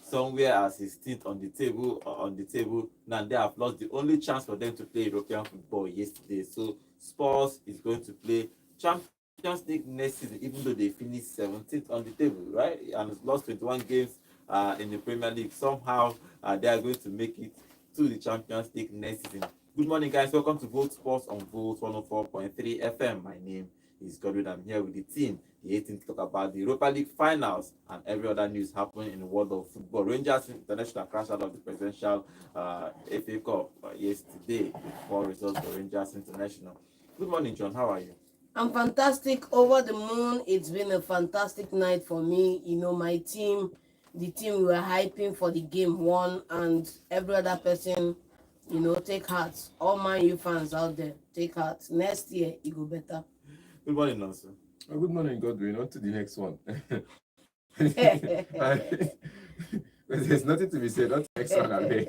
somewhere as 16th on the table. Now they have lost the only chance for them to play European football yesterday. So Spurs is going to play Champions League next season, even though they finished 17th on the table, right? And lost 21 games in the Premier League. Somehow they are going to make it to the Champions League next season. Good morning, guys. Welcome to Vote Sports on Vote 104.3 FM. My name is Godwin. I'm here with the team. The 18th to talk about the Europa League finals and every other news happening in the world of football. Rangers International crashed out of the presidential FA Cup yesterday. 4 results for Rangers International. Good morning, John. How are you? I'm fantastic, over the moon. It's been a fantastic night for me. You know, my team, the team we were hyping for the game won, and every other person, you know, take heart. All Man U fans out there, take heart. Next year, it go better. Good morning, Nancy. Good morning, Godwin. On to the next one. There's nothing to be said. Not next one.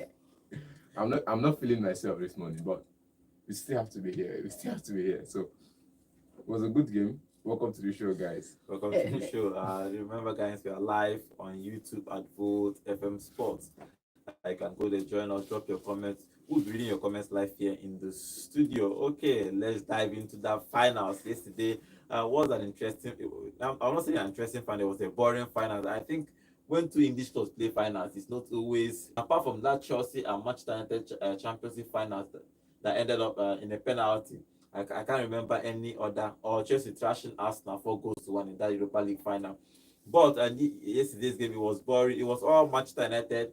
I'm not feeling myself this morning, but we still have to be here. So it was a good game. Welcome to the show, guys. Welcome to the show. Remember, guys, we are live on YouTube at Vote FM Sports. You can go there, join us, drop your comments. Who's reading your comments live here in the studio? Okay, let's dive into that finals. Yesterday was an interesting, I'm not saying an interesting final, it was a boring final. I think when two English clubs play finals, it's not always, apart from that Chelsea and Manchester United Champions League finals that ended up in a penalty. I can't remember any other, or Chelsea thrashing Arsenal 4-1 in that Europa League final. But yesterday's game, it was boring. It was all Manchester United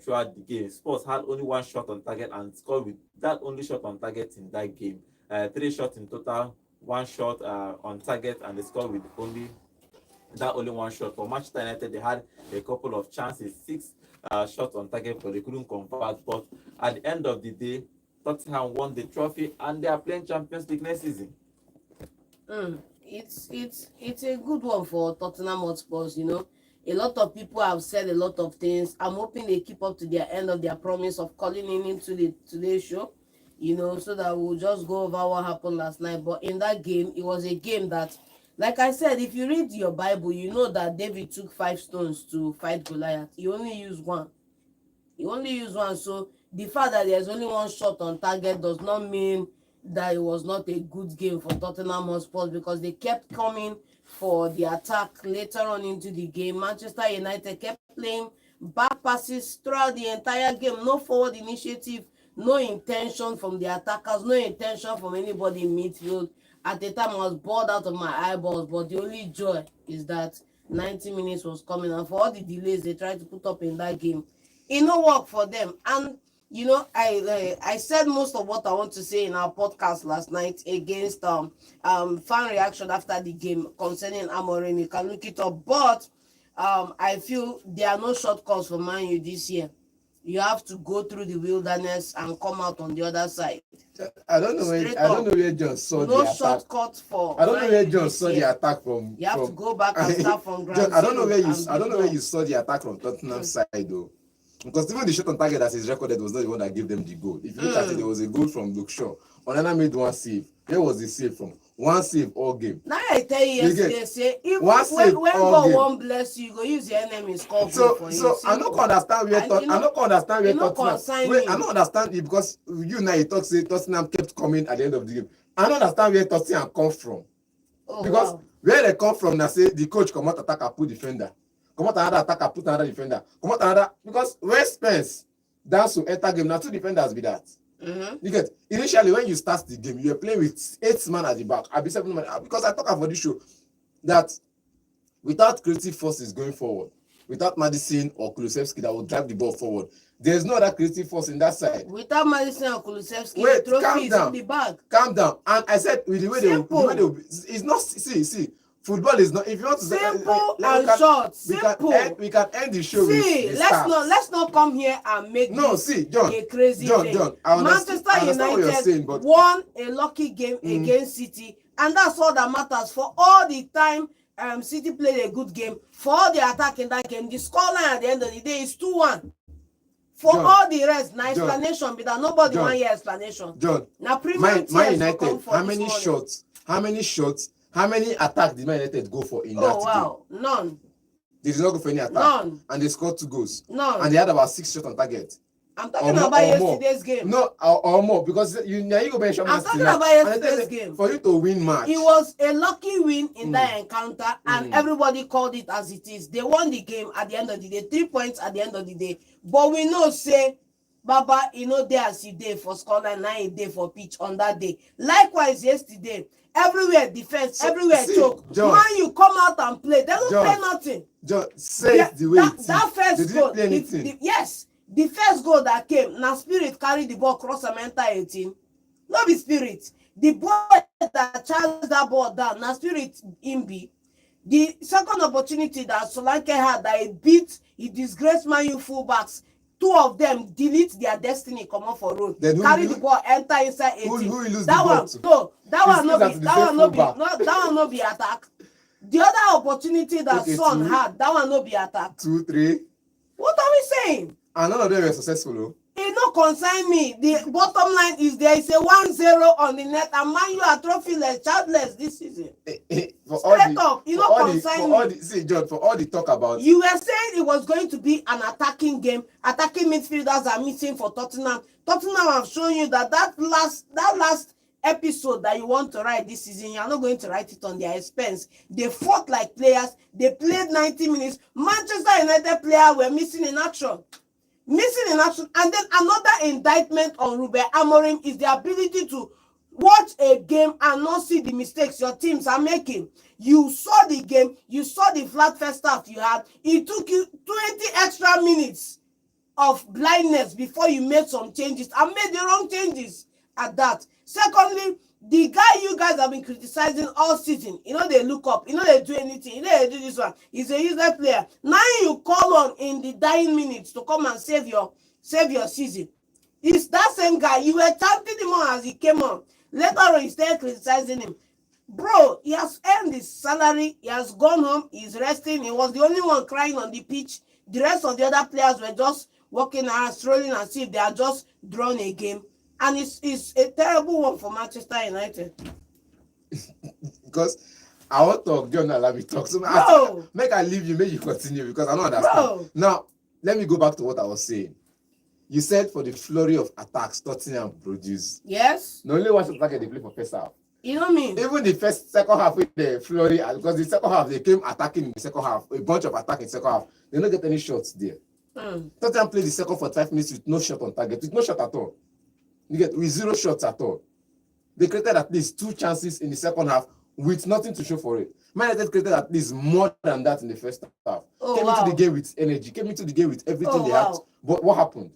throughout the game. Spurs had only one shot on target and scored with that only shot on target in that game. 3 shots in total, 1 shot on target, and they scored with only 1 shot. For Manchester United, they had a couple of chances, 6 shots on target, but they couldn't convert. But at the end of the day, Tottenham won the trophy and they are playing Champions League next season. It's a good one for Tottenham Hotspurs, you know. A lot of people have said a lot of things. I'm hoping they keep up to their end of their promise of calling in into today's show, you know, so that we'll just go over what happened last night. But in that game, it was a game that, like I said, if you read your Bible, you know that David took 5 stones to fight Goliath. He only used one. So the fact that there's only 1 shot on target does not mean that it was not a good game for Tottenham Hotspur, because they kept coming for the attack later on into the game. Manchester United kept playing back passes throughout the entire game. No forward initiative, no intention from the attackers, no intention from anybody in midfield. At the time, I was bored out of my eyeballs, but the only joy is that 90 minutes was coming, and for all the delays they tried to put up in that game, it no work for them. And you know, I said most of what I want to say in our podcast last night against fan reaction after the game concerning Amorim. You can look it up, but I feel there are no shortcuts for Man U this year. You have to go through the wilderness and come out on the other side. I don't know where John saw the attack. No shortcut for. I don't know where John saw the attack from. You have to go back and start from ground. John, I don't know where you saw the attack from Tottenham's side though. Because even the shot on target that is recorded was not the one that gave them the goal. If you look at it, there was a goal from Luke Shaw. Onana made 1 save. Where was the save from? 1 save all game. Now I tell you yesterday, say if when God won't bless you, go use your enemy's call for you. So I don't understand where Tottenham. I don't understand it, because you now you talk say Tottenham kept coming at the end of the game. I don't understand where Tottenham come from. Because where they come from, now say the coach come out attack put defender. Come out another attacker, put another defender. Come out another, because when Spence dance to enter game, now 2 defenders be that. You get initially when you start the game, you are playing with 8 men at the back. I'll be 7 men, because I talk about this show that without creative forces going forward, without Madison or Kulusevski that will drive the ball forward, there's no other creative force in that side. Without Madison or Kulusevski, wait, the trophy is in the bag. Calm down. And I said with the way they it's not see. Football is not. If you want to simple and short. We can end the show. See, let's not come here and make John, a crazy thing. John, Manchester United won a lucky game against City, and that's all that matters. For all the time, City played a good game. For all the attack in that game, the scoreline at the end of the day is 2-1. For all the rest, na explanation, but nobody want hear explanation. John, now Man United, how many shots, how many attacks did Man United go for in that game? None. They did not go for any attack. None. And they scored 2 goals. None. And they had about 6 shots on target. I'm talking about yesterday's game. No, or more, because you go mention. I'm talking about yesterday's game. For you to win match. It was a lucky win in that encounter, and everybody called it as it is. They won the game at the end of the day, 3 points at the end of the day. But we know, say, Baba, there as you day for scoreline, 9 day for pitch on that day. Likewise, yesterday, everywhere defense, everywhere choke. John, man, you come out and play. They don't play nothing. John, say it the way that first goal. Yes. The first goal that came, now Spirit carried the ball cross and enter 18. No be Spirit. The boy that charged that ball down, now Spirit Imbi. The second opportunity that Solanke had, that he disgraced Man U fullbacks. 2 of them delete their destiny, come on for road. Carry the ball, enter inside 18. That one no be attack. The other opportunity that Son had, that one no be attack. 2, 3. What are we saying? And none of them were successful. It no concern me. The bottom line is there is a 1-0 on the net, and man, you are trophyless, childless this season. Straight up, you know concern me. See, John, for all the talk about, you were saying it was going to be an attacking game. Attacking midfielders are missing for Tottenham. Tottenham have shown you that last episode that you want to write this season, you are not going to write it on their expense. They fought like players. They played 90 minutes. Manchester United players were missing in action. And then another indictment on Ruben Amorim is the ability to watch a game and not see the mistakes your teams are making. You saw the game, you saw the flat first half you had. It took you 20 extra minutes of blindness before you made some changes and made the wrong changes at that. Secondly, the guy you guys have been criticizing all season, they look up, they do anything, they do this one. He's a useless player. Now you call on in the dying minutes to come and save your season. It's that same guy. You were chanting him on as he came on. Later on, you started criticizing him. Bro, he has earned his salary. He has gone home. He's resting. He was the only one crying on the pitch. The rest of the other players were just walking around, strolling as if they are just drawn a game. And it's a terrible one for Manchester United. Because I want to talk, John, allow me talk. So make I leave you, make you continue, because I don't understand. Bro. Now, let me go back to what I was saying. You said for the flurry of attacks Tottenham produced. Yes. The only one attack they play for first half. You know what I mean? Even the second half with the flurry, because the second half they came attacking in the second half, a bunch of attack in the second half. They don't get any shots there. Tottenham played the second 45 minutes with no shot on target, with no shot at all. With 0 shots at all. They created at least 2 chances in the second half with nothing to show for it. Man United created at least more than that in the first half. Came into the game with energy, came into the game with everything they had. But what happened?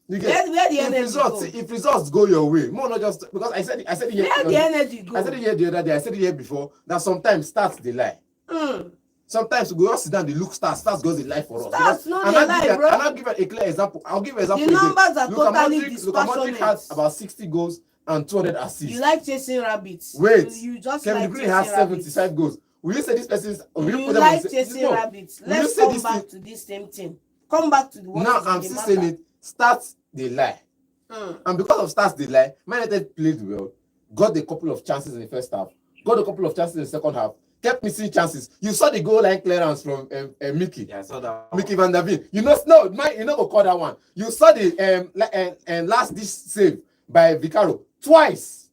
Where the energy go? If results go your way, more not just because I said it here. Where the energy go? I said it here the other day. I said it here before that sometimes stats they lie. Sometimes we go just sit down, they look stats goes the lie for us. Stats no they lie, bro. And I'll give a clear example. I'll give an example. The numbers are totally dispassionate. Luka Modric has about 60 goals and 200 assists. You like chasing rabbits. Wait. You just Kevin like De Bruyne chasing has 75 rabbits. goals. Will you say this person's... You like chasing rabbits. Let's come back to this same thing. Come back to the one. Now I'm still saying it. Stats they lie. And because of stats they lie, Man United played well, got a couple of chances in the first half, got a couple of chances in the second half, kept missing chances. You saw the goal line clearance from Mickey. Yeah, I saw that. Mickey Van der Veen. You know go call that one. You saw the last dish save by Vicaro twice.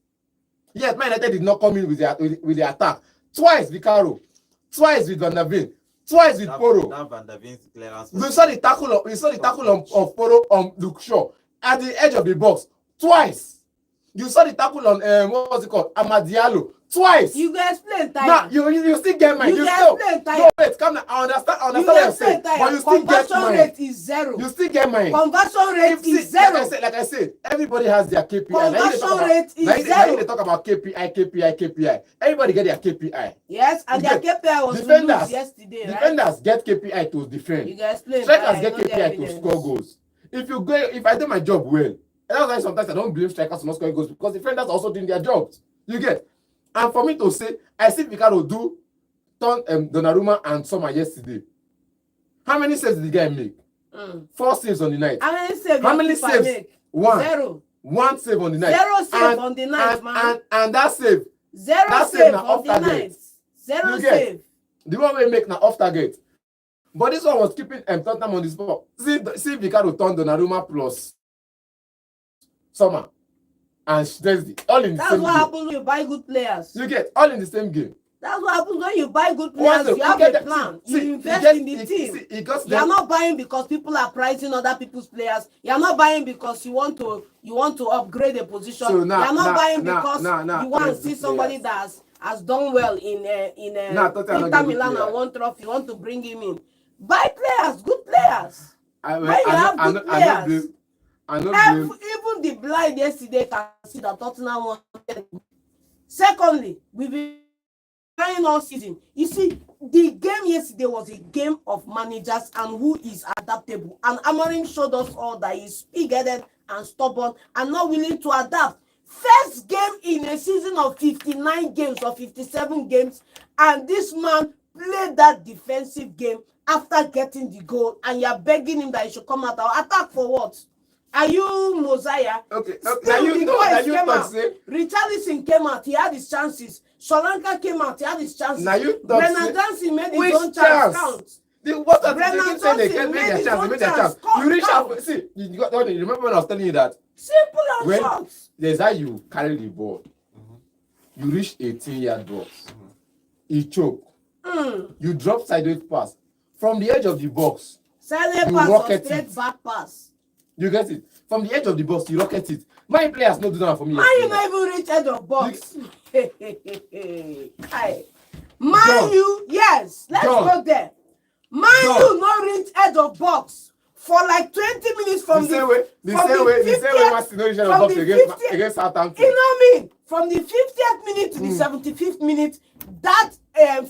Yes, Man United did not come in with the attack. Twice Vicaro, twice with Van der Veen, twice with Poro. That Van der Veen's clearance. You saw the tackle of Poro on Luke Shaw at the edge of the box twice. You saw the tackle on what was it called? Amadialo twice. You guys explain time. Now you still get mine. You guys explain time. No, wait, come now. I understand what you're saying. But you still get mine. Conversion rate is 0. You still get mine. Conversion rate is 0. Like I said, everybody has their KPI. Conversion rate is 0. Now they talk about KPI. Everybody get their KPI. Yes, and their KPI was defenders yesterday, right? Defenders get KPI to defend. You guys explain. Strikers get KPI to score goals. If I do my job well, and that's why sometimes I don't blame strikers for not scoring goals, because defenders are also doing their jobs. You get? And for me to say, I see Vicaro do Donnarumma and Sommer yesterday. How many saves did the guy make? 4 saves on the night. How many saves? How many saves? Make? 1. 0. 1 save on the night. 0 save on the night, man. And that save. 0 save on the night. 0 save. The one we make now off target. But this one was keeping Tottenham on the spot. See Vicario turned Donnarumma plus Summer and Chelsea all in the That's same game. That's what happens when you buy good players. You get all in the same game. That's what happens when you buy good players. You have a plan. You invest in the team. You are not buying because people are pricing other people's players. You are not buying because you want to upgrade a position. So you are not buying because you want to see somebody that has done well in Inter Milan and won trophy. You want to bring him in. Buy players, good players. When you have good players. Even the blind yesterday can see that Tottenham won. Secondly, we've been trying all season. You see, the game yesterday was a game of managers and who is adaptable. And Amorim showed us all that he's big-headed and stubborn and not willing to adapt. First game in a season of 59 games or 57 games, and this man played that defensive game after getting the goal, and you're begging him that he should come out. Attack for what? Are you Mosiah? Okay. Now you know that you thought say Richarlison came out, he had his chances. Solanka came out, he had his chances. Now you thought Brennan Johnson made his own chance count. What are they saying? They made their chance. You reach out. See, you remember when I was telling you that? Simple and short. There's how you carry the ball. You reach 18-yard box. You choke. You drop sideways pass from the edge of the box. Sideways pass or straight back pass. You get it? From the edge of the box, you rocket it. My players not do that for me. Man, you not even reach edge of box. Man, you, yes, let's go there. Man, you not reach edge of box for like 20 minutes from the same way Martinez box against Southampton. You know what I mean? From the 50th minute to the 75th minute, that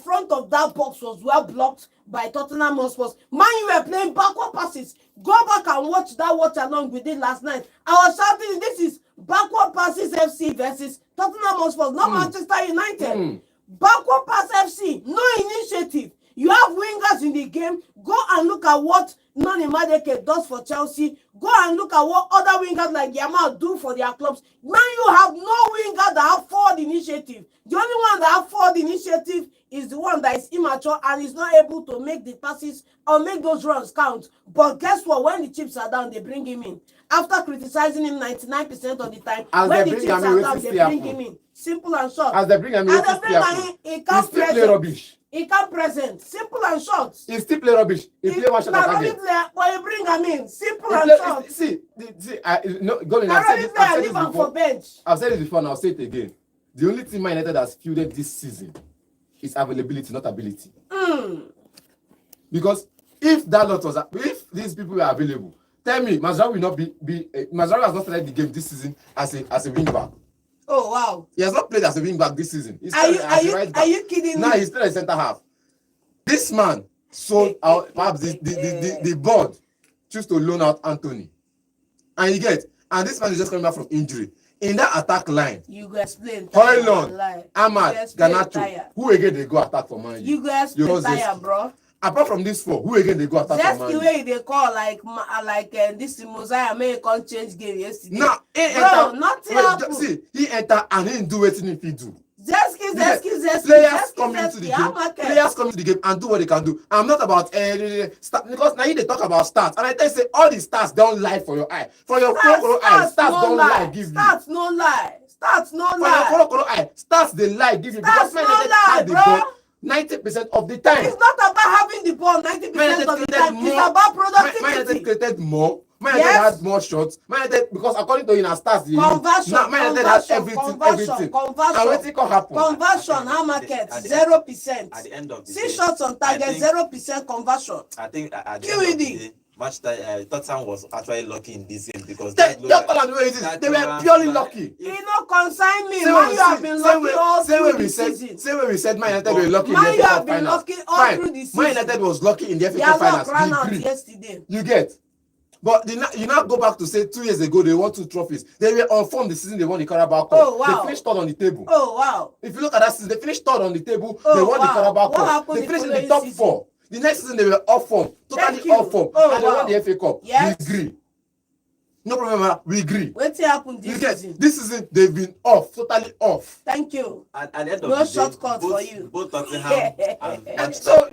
front of that box was well blocked by Tottenham Hotspur. Man, you were playing backward passes. Go back and watch that watch along we did last night. I was shouting, this is backward passes FC versus Tottenham Hotspur, not Manchester United. Backward pass FC, no initiative. You have wingers in the game. Go and look at what Noni Madueke does for Chelsea. Go and look at what other wingers like Yamal do for their clubs. Man, you have no winger that have forward initiative. The only one that have forward initiative is the one that is immature and is not able to make the passes or make those runs count. But guess what? When the chips are down, they bring him in. After criticizing him 99% of the time, when the chips are down, they bring him in. Simple and short. As they bring him in, he can't play rubbish. He can't present. Simple and short. He still play rubbish. He play one shot at target. But you bring him in. Simple and short. See, go in. I've said it before and I'll say it again. The only thing Man United has fielded this season is availability, not ability. Because if these people were available, tell me, Mazraoui will not be Mazraoui has not started the game this season as a wing back. Oh wow! He has not played as a wing back this season. Are you kidding me? Now he's playing as centre half. This man sold out perhaps the board choose to loan out Anthony, and and this man is just coming back from injury. In that attack line, you go explain. Højlund, Ahmad, Garnacho, who again they go attack for Man U? You go explain tire, bro. Apart from this four, who again they go attack for Man U? Just the way they call like this Mosiah may can't change game yesterday. Nah, bro, nothing happened. See, he enter and he didn't do anything if he do. Players come into the game and do what they can do. I'm not about because now they talk about stats and I tell you say all the stats don't lie for your eye. For your eye, stats don't lie give you. Stats no lie. For your eye, stats they lie give you because Man United had the ball 90% of the time. It's not about having the ball 90% of the time. It's about productivity. Man United created more. Man United had more shots. Man United, because according to stats, Man United has everything. Conversion, how market 0%. At the end of the day, 6 shots on target, 0% conversion. I think at the end of the day, Tottenham was actually lucky in this game because they were purely lucky. You know, consign me. Man, you have been lucky all through the season. Same way we said Man United were lucky in the FA Cup finals. Man, you have been lucky all through the season. Man United was lucky in the FA Cup finals. Yesterday. You get. But you now go back to say 2 years ago they won 2 trophies. They were on form the season they won the Carabao Cup. Oh, wow. They finished third on the table. Oh wow! If you look at that season, they finished third on the table. They won the Carabao Cup. They finished in the top 4. The next season they were off form, totally off form, and they won the FA Cup. Yes. Degree. No problem, we agree. What happened this season? This season, they've been off, totally off. Thank you. At the end of no the shortcut day, for you. Both Tottenham and so,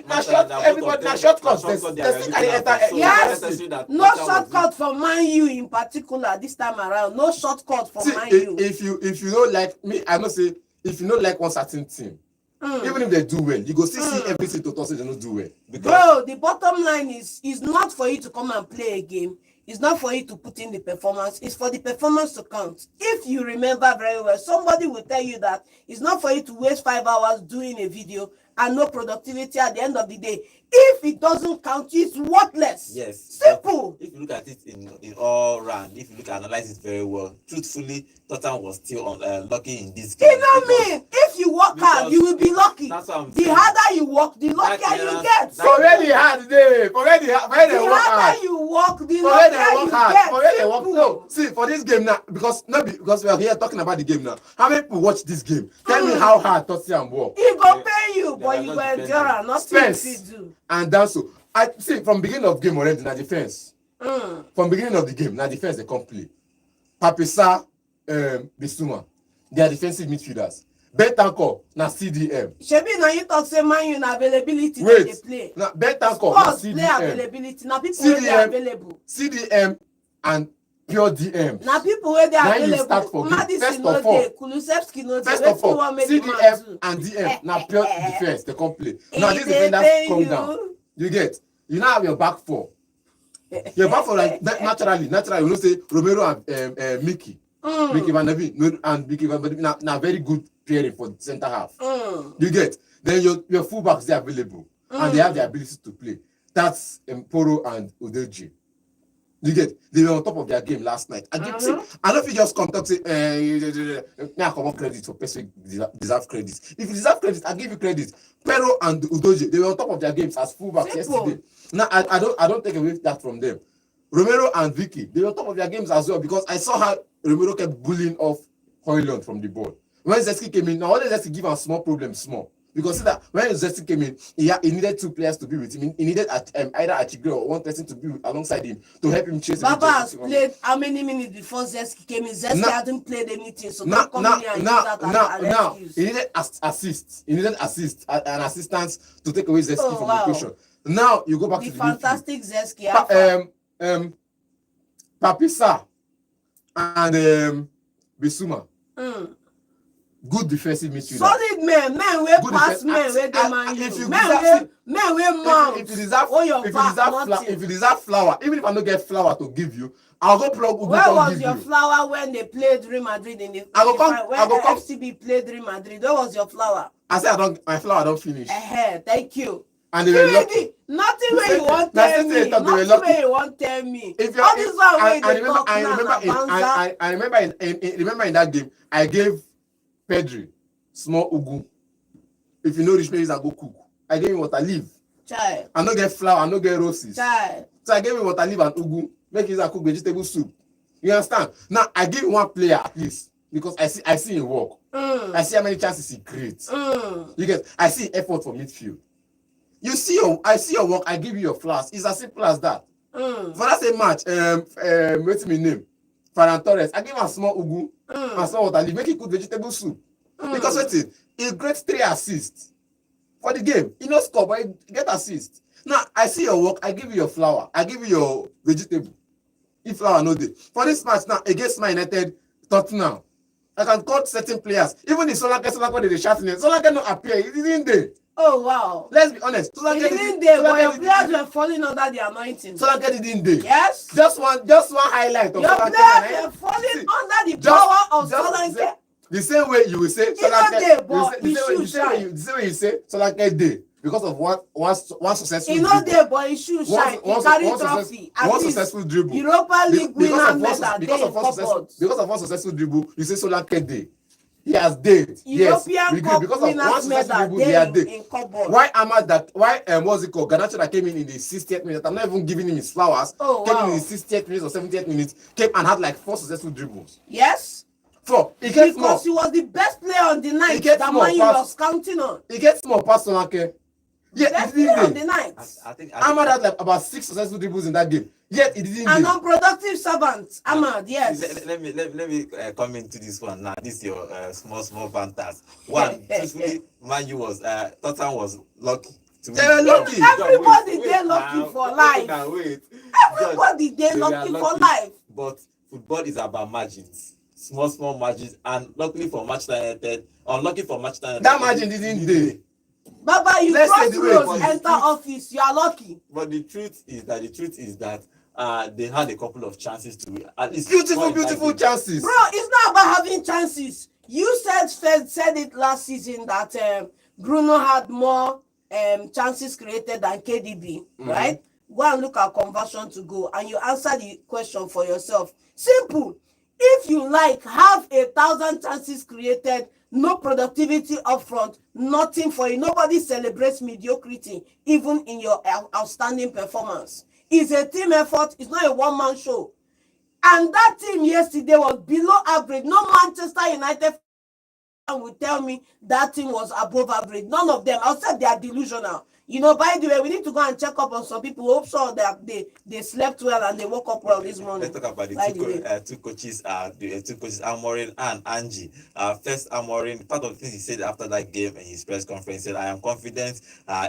everybody, shortcuts. Yes, no shortcut for Man U in particular this time around. No shortcut for Man U. If you don't like me, I must say, if you don't like one certain team, even if they do well, you go still see everything to say they don't do well. Bro, the bottom line is not for you to come and play a game. It's not for you to put in the performance. It's for the performance to count. If you remember very well, somebody will tell you that it's not for you to waste 5 hours doing a video and no productivity at the end of the day. If it doesn't count, it's worthless. Yes. Simple. If you look at it in all round, if you look at analyze it very well, truthfully, Tottenham was still lucky in this game. You know what I mean? If you work hard, you will be lucky. That's what I'm the saying. harder you work, the luckier you get. Forget the hard day. Forget the harder you work, the luckier you get. Forget the work. No, see, for this game now, because we are here talking about the game now. How many people watch this game? Tell me how hard Tottenham work. He go pay you, but you go endure and nothing to do. And that's so. I see from beginning of game already, na defense. From beginning of the game, na defense they come play. Papisa, Bissouma, they are defensive midfielders. Bentancur, na CDM. Shebi na you talk say Man U na availability Wait, they play. na Bentancur, na CDM. Play availability. Na people wey dey available. CDM and pure DM. Na people wey dey available. Madison no dey, Kulusevski no dey. First of all, CDM and DM na pure defense they come play. Now this defenders come down. You get. You now have your back four. Your back four like naturally, you know say Romero and Mickey. Mickey Van Devin and Mickey Van Devin now very good pairing for the center half. You get. Then your fullbacks they are available and they have the ability to play. That's Poro and Udoji. You get. They were on top of their game last night. I don't know if you just come talk say now come on credit for person deserve credit. If you deserve credit, I give you credit. Pero and Udoji, they were on top of their games as fullbacks yesterday. Now I don't take away that from them. Romero and Vicky, they were on top of their games as well because I saw how Romero kept bullying off Højlund from the ball. When Zeski came in, now all Zeski give a small problem, small. Because see that when Zeski came in, he needed two players to be with him. He needed either Achigre or one person to be alongside him to help him chase. Baba has played how many minutes before Zeski came in? Zeski hadn't played anything, so don't come in here and use that as an excuse. He needed assist. He needed an assistance to take away Zeski from the equation. Now you go back to the fantastic Zeski. Papisa and Bissouma. Good defensive midfielder. Solid men wey pass men wey dey Man U. Men wey mount. If you deserve flower, even if I don't get flower to give you, I'll go plug Ugu. Where was your flower when they played Real Madrid in the when FCB played Real Madrid? Where was your flower? I said my flower don't finish. Thank you. And they were lucky. Nothing where you want tell me. Nothing where you want tell me. All this one way they talk now. I remember in that game, I gave Pedri small ugu. If you know rich ladies, I go cook. I gave him water leaf. Child. I no get flour, I no get roses. Child. So I gave him water leaf and ugu. Make him cook vegetable soup. You understand? Now I give him one player at least because I see him work. I see how many chances he creates. You get. I see effort for midfield. I see your work. I give you your flowers. It's as simple as that. For that same match, what's my name? Ferran Torres. I give him a small ugu and small water leaf. Make him cook vegetable soup. Because wait it, he gets 3 assists for the game. He no score, but he get assists. Now I see your work. I give you your flour. I give you your vegetable. If flour no day for this match now against Man United, Tottenham, I can call certain players. Even the Solanke, they shouting it. Solanke no appear. He didn't there. Oh wow! Let's be honest. He didn't there, but your players were falling under the anointing. Solanke didn't there. Yes. Just one highlight of your Solanke. Your players were falling under the power of Solanke. The same way you will say Solanke. The same way you say Solanke day because of one successful. He not there, but he should shine. He carry trophy. One successful dribble. Europa League winner medal. Because of one successful dribble, you say Solanke day. He has dead. European Cup because of one successful dribble, he has dead. Why what's it called? Garnacho that came in the 60th minute. I'm not even giving him his flowers. Came in the 60th minute or 70th minute. Came and had like 4 successful dribbles. Yes. 4. Because he was the best player on the night that Man U was counting on. He gets more past Solanke. Yet he didn't the night. I think Ahmad had like about 6 successful dribbles in that game. Yet he didn't. An unproductive servant, Ahmad. Yes. Let me come into this one now. This is your small banters. One, truthfully, Man U was Tottenham was lucky. They were lucky. Everybody they lucky for life. Wait. Everybody they lucky for life. But football is about margins. Small margins, and luckily for Manchester United, unlucky for Manchester United. That margin didn't do. Baba, you cross roads, enter office, you are lucky. But the truth is that they had a couple of chances to win. At least beautiful chances. Bro, it's not about having chances. You said it last season that Bruno had more chances created than KDB, right? Go and look at conversion to goal, and you answer the question for yourself. Simple. If you have 1,000 chances created, no productivity up front, nothing for you. Nobody celebrates mediocrity, even in your outstanding performance. It's a team effort. It's not a one-man show. And that team yesterday was below average. No Manchester United will tell me that team was above average. None of them. I'll say they are delusional. By the way, we need to go and check up on some people. Hope so that they slept well and they woke up well this morning. Let's talk about the two coaches, Amorim and Ange. First, Amorim, part of the things he said after that game in his press conference, said, "I am confident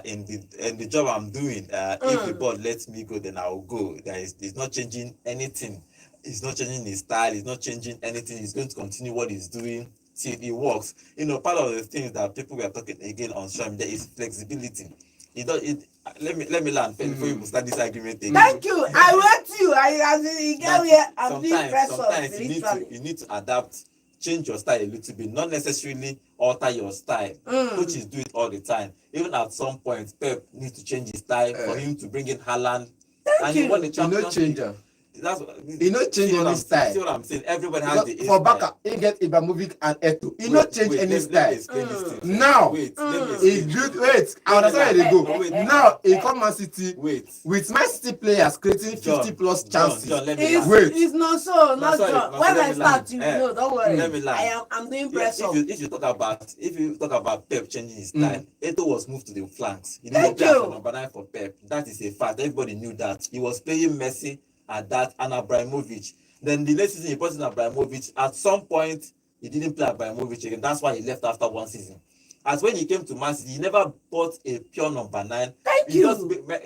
in the job I'm doing. If the board lets me go, then I will go. It's not changing anything. He's not changing his style. He's not changing anything. He's going to continue what he's doing till it works." Part of the things that people were talking again on social media is flexibility. Let me land before you start this argument again. Thank you. I went you. I'm being pressed. Sometimes you need to adapt, change your style a little bit, not necessarily alter your style. Coaches do it all the time. Even at some point, Pep needs to change his style for him to bring in Haaland. Thank you. He won the Champions League. That's he not change any style. See what I'm saying? Everybody has the for Baka, he get Ibrahimovic and Eto. He not change any style. Now, he built. Wait, I understand where they go. Now, he come Man City. With Man City players creating 50+ chances. It's not so. Not John. When I start, you know. Don't worry. I'm doing press up. If you talk about Pep changing his style, Eto was moved to the flanks. He didn't Thank play you. as number 9 for Pep. That is a fact. Everybody knew that. He was playing Messi at that and Abramovich. Then the next season he brought in Abramovich. At some point, he didn't play Abramovich again. That's why he left after one season. As when he came to Man City, he never bought a pure number 9. He just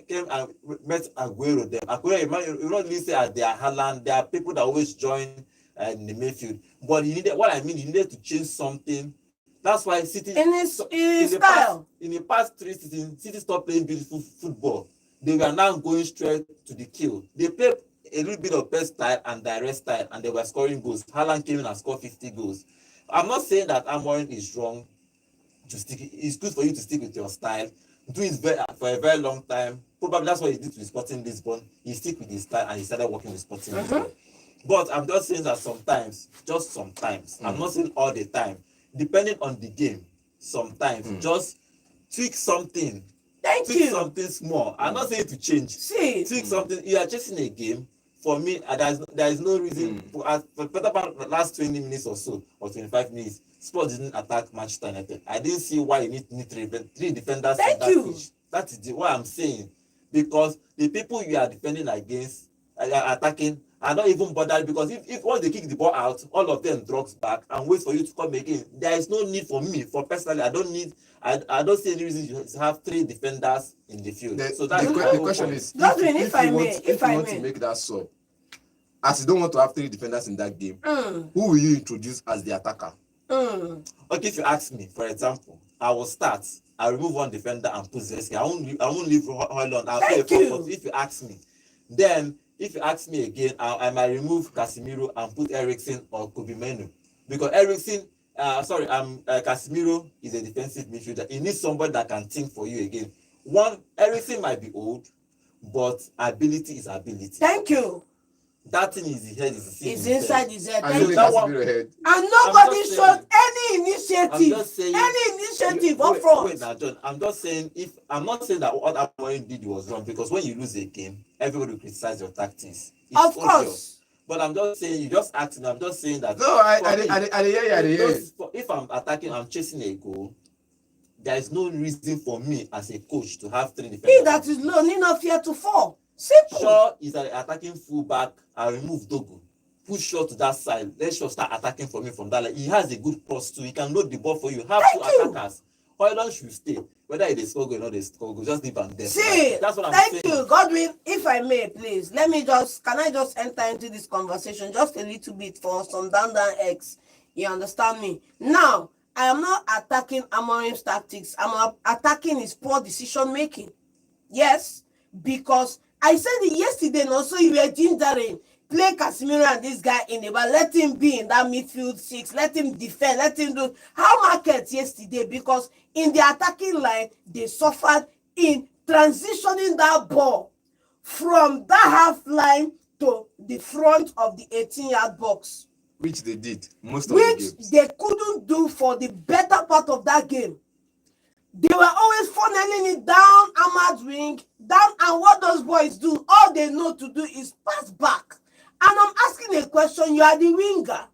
came and met Aguero there. Aguero, you don't really say they are Haaland. There are people that always join in the midfield. But he needed to change something. That's why City in his style. In the past 3 seasons, City stopped playing beautiful football. They were now going straight to the kill. They played a little bit of best style and direct style, and they were scoring goals. Haaland came in and scored 50 goals. I'm not saying that Amorim is wrong to stick. It's good for you to stick with your style. Do it for a very long time. Probably that's what he did with Sporting Lisbon. He stick with his style and he started working with Sporting Lisbon. But I'm just saying that sometimes, just sometimes, I'm not saying all the time, depending on the game, sometimes just tweak something. Tweak something small. I'm not saying to change. Tweak something. You are chasing a game. For me, there is no reason. For better part the last 20 minutes or so, or 25 minutes, Spurs didn't attack Manchester United. I didn't see why you need 3 defenders on that pitch. That is what I'm saying. Because the people you are defending against, attacking, are not even bothered. Because if once they kick the ball out, all of them drops back and wait for you to come again. There is no need for me. For personally, I don't see any reason to have 3 defenders in the field. So that's the question is, if you want to make that sub, as you don't want to have 3 defenders in that game, who will you introduce as the attacker? Okay, if you ask me, for example, I will start. I remove one defender and put Zeski. I won't leave Haaland. I'll play a 4-4. If you ask me, then if you ask me again, I might remove Casemiro and put Eriksen or Kobe Menu, because Casemiro is a defensive midfielder. He needs somebody that can think for you again. Eriksen might be old, but ability is ability. Thank you. That thing is his head. It's inside his head. And nobody showed any initiative up front. Wait now, John. I'm not saying that what Amorim did was wrong, because when you lose a game, everybody will criticize your tactics. Of course. But I'm just saying, you just asking. I'm just saying that. No, I hear you. If I'm attacking, I'm chasing a goal. there is no reason for me as a coach to have 3 defenders. He that is low need not fear to fall. Simple. Shaw is an attacking fullback. I remove Dogo. Push Shaw to that side. Let Shaw start attacking for me from that line. He has a good cross too. He can load the ball for you. Have 2 attackers. Hoyland should stay. Whether it is score goal or not, they score goal. Just leave them there. See, that's what I'm saying. Thank you, Godwin. If I may, please, can I just enter into this conversation just a little bit for some down X? You understand me? Now, I am not attacking Amorim's tactics. I'm attacking his poor decision making. Yes, because I said it yesterday, and also you were gingering. Play Casemiro and this guy in it, but let him be in that midfield 6. Let him defend. Let him do how market yesterday, because in the attacking line they suffered in transitioning that ball from that half line to the front of the 18-yard box, which they did most of the games. Which they couldn't do for the better part of that game. They were always funneling it down Ahmad's wing, down, and what those boys do, all they know to do is pass back. And I'm asking a question. You are the winger.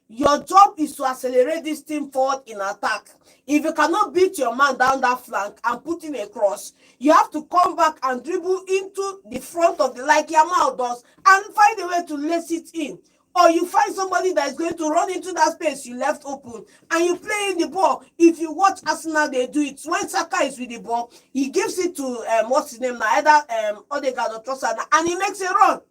Your job is to accelerate this team forward in attack. If you cannot beat your man down that flank and put in a cross, you have to come back and dribble into the front of the, like Yamal does, and find a way to lace it in. Or you find somebody that is going to run into that space you left open, and you play in the ball. If you watch Arsenal, they do it. When Saka is with the ball, he gives it to, what's his name now, either Odegaard or Trossard, and he makes a run.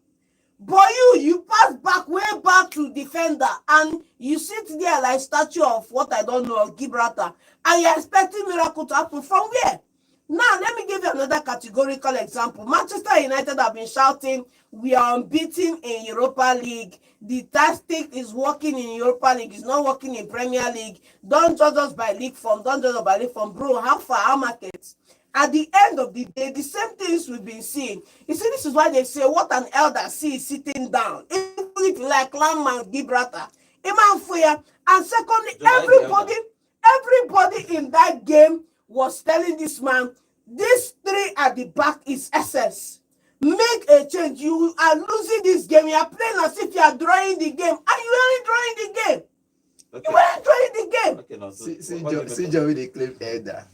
But you pass back, way back to defender, and you sit there like statue of what I don't know, Gibraltar, and you're expecting miracle to happen from where? Now, let me give you another categorical example. Manchester United have been shouting, we are unbeaten in Europa League. The tactic is working in Europa League. It's not working in Premier League. Don't judge us by league form. Don't judge us by league form. Bro, how far? How markets? At the end of the day, the same things we've been seeing. You see, this is why they say, what an elder sees sitting down. Even if you like Landman, Gibraltar, Imam Fuya. And secondly, everybody in that game was telling this man, this 3 at the back is SS. Make a change. You are losing this game. You are playing as if you are drawing the game. And you aren't drawing the game. Okay. You aren't drawing the game. Okay, no, so, see Joey, they claim elder.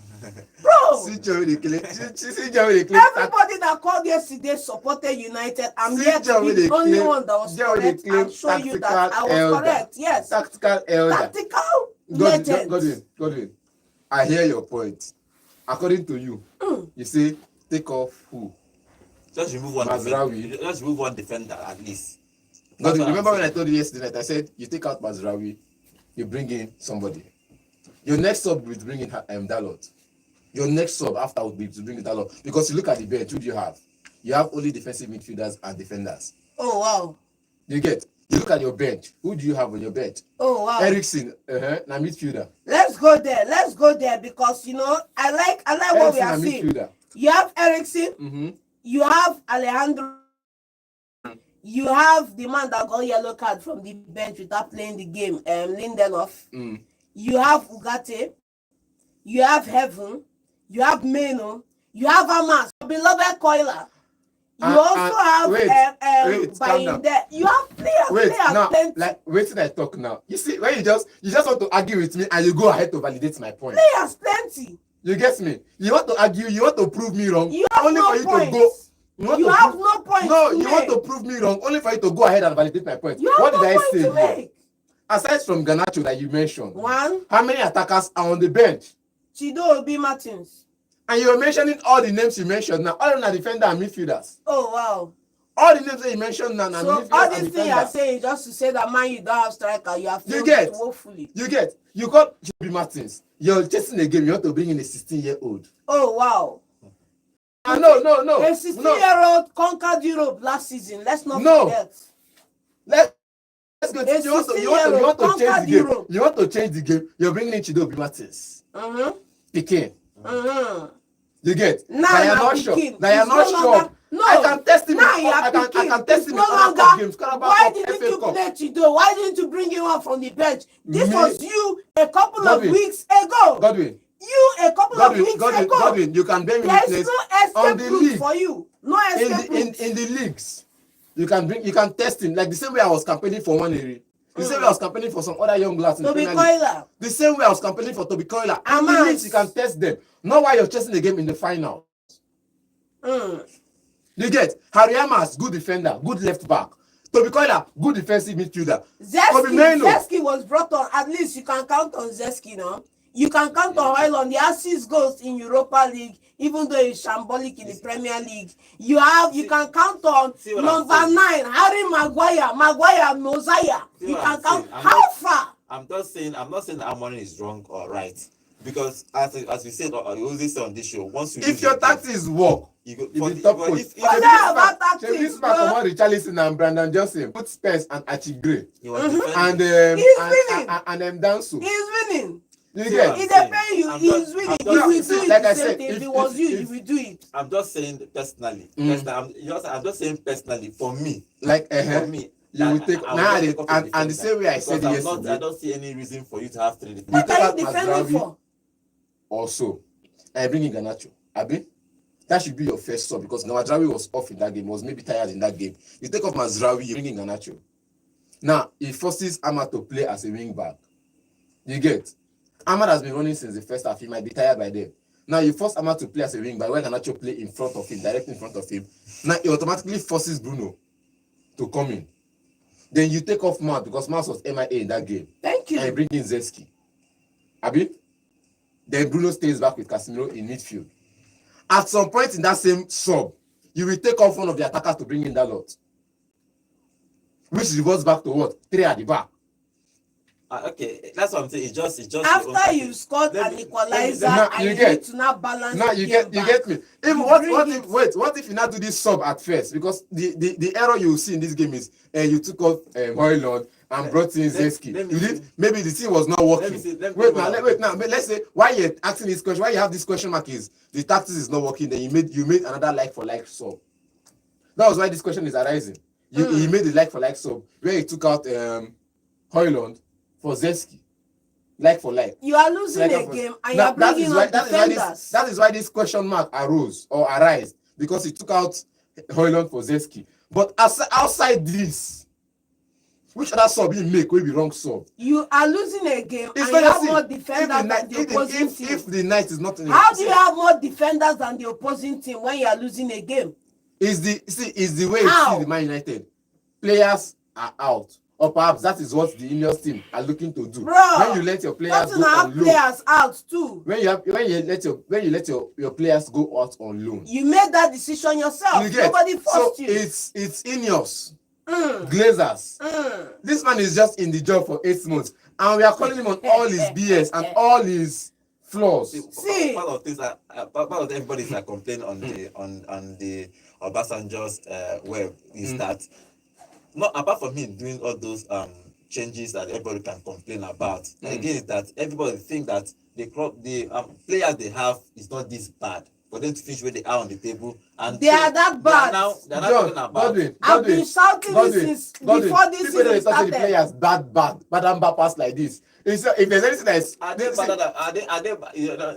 Bro, see Joey, they claim. Everybody that called yesterday supported United. I'm here to be the only one that was correct and show you that I was correct. Yes. Tactical elder. Tactical legend. Godwin. I hear your point. According to you, you say take off who? Just remove one defender. Just remove one defender at least. Godwin, remember when I told you yesterday that I said you take out Mazraoui, you bring in somebody. Your next sub will bring in Dalot. Your next sub after would be to bring in Dalot. Because you look at the bench, who do you have? You have only defensive midfielders and defenders. Oh, wow. You look at your bench. Who do you have on your bench? Oh, wow. Ericsson, na midfielder. Let's go there because, I like what we are seeing. Midfielder. You have Ericsson. You have Alejandro. You have the man that got yellow card from the bench without playing the game, Lindelof. You have Ugarte. You have Heaven. You have Meno. You have Amas, beloved Koila. You also have there. You have players. Now, wait till I talk now. You see, when you just want to argue with me and you go ahead to validate my point. Players plenty. You get me? You want to argue, you want to prove me wrong. You have only no for you points. to go. You have no points. No, you want to prove me wrong, only for you to go ahead and validate my point. What did I say here? Aside from Garnacho that you mentioned, how many attackers are on the bench? Chido Obi Martins. And you were mentioning all the names you mentioned now. All of them are defenders and midfielders. Oh, wow. All the names that you mentioned now. So all these things you are saying just to say that man, you don't have striker. You have woefully. You got Obi Martins. You're chasing a game. You want to bring in a 16-year-old. Oh, wow. No. A 16-year-old conquered Europe last season. Let's not forget. Let's go. You want to change the game. You want to change the game. You're bringing in Chido Obi Martins. Piqué. You get? Now you're not sure. No. I can test him. I can test him in other games. Why didn't you play Chido? Why didn't you bring him up from the bench? This was you a couple of weeks ago. Godwin, you can bear me witness. There's no escape route for you. No escape route. In the leagues, you can test him like the same way I was campaigning for one area. The same way I was campaigning for some other young lads in the Toby Premier League. Coiler. The same way I was campaigning for Toby Coiler. And the leagues you can test them. Not while you're chasing the game in the finals. You get Harry good defender, good left back. Toby Coiler, good defensive midfielder. Zeski was brought on. At least you can count on Zeski, no? You can count on Højlund. The assist goals in Europa League, even though it's shambolic in the Premier League. You can count on number 9, Harry Maguire, Mosiah. You can count. How far? I'm not saying Amorim is wrong or right. Because as we said, you always say on this show, once you if your tactics work, you go for the top coach. This man come on Richarlison and Brandon Johnson, put Spence and Archie Gray. And Danso. He's winning. You get? If they pay you, he's winning. If we do it, like I said, if it was you, if we do it. I'm just saying personally. I'm just saying personally for me. For me. You will take and the same way I said yesterday. I don't see any reason for you to have 3 defenders. What are you defending for? Also, I bring in Garnacho. Abi, that should be your first sub because Mazraoui was off in that game. Was maybe tired in that game. You take off Mazraoui, you bring in Garnacho. Now it forces Ahmad to play as a wing back. You get? Ahmad has been running since the first half. He might be tired by then. Now you force Ahmad to play as a wing back when Garnacho play in front of him, directly in front of him. Now it automatically forces Bruno to come in. Then you take off Mount because Mount was MIA in that game. Thank you. And you bring in Zeski. Abi? Then Bruno stays back with Casemiro in midfield. At some point in that same sub, you will take off one of the attackers to bring in that lot. Which reverts back to what? 3 at the back. Okay, that's what I'm saying. It's just after you scored an equalizer, you need to now balance. Now you get me. What if you now do this sub at first? Because the error you will see in this game is you took off Højlund and brought in Zeski. Maybe the team was not working. Wait now. Let's say why you're asking this question, why you have this question mark is the tactics is not working. Then you made another like for like sub. That was why this question is arising. He made the like for like sub where he took out Højlund for Zeski, like for like. You are losing a game and you are bringing on defenders. That is why this question mark arose or arise because he took out Højlund for Zeski. But outside this, which other sub he make will be wrong sub? You are losing a game and you have more defenders than the opposing team. If the night is not in how do you have more defenders than the opposing team when you are losing a game? Is the way you see the Man United players are out. Or perhaps that is what the Ineos team are looking to do. Bro, when you let your players go on loan. Players out too. When you let your players go out on loan. You made that decision yourself. Nobody forced you. It's Ineos, Glazers. This man is just in the job for 8 months, and we are calling him on all his BS and all his flaws. See, part of everybody's like complaining on the Obasanjo's web is that. Not apart from him doing all those changes that everybody can complain about. Again, is that everybody think that the players they have is not this bad for them to finish where they are on the table, and they are that bad. They're not talking about. I've been shouting this since before this season started. The players bad and pass like this. If there's anything that is, are they?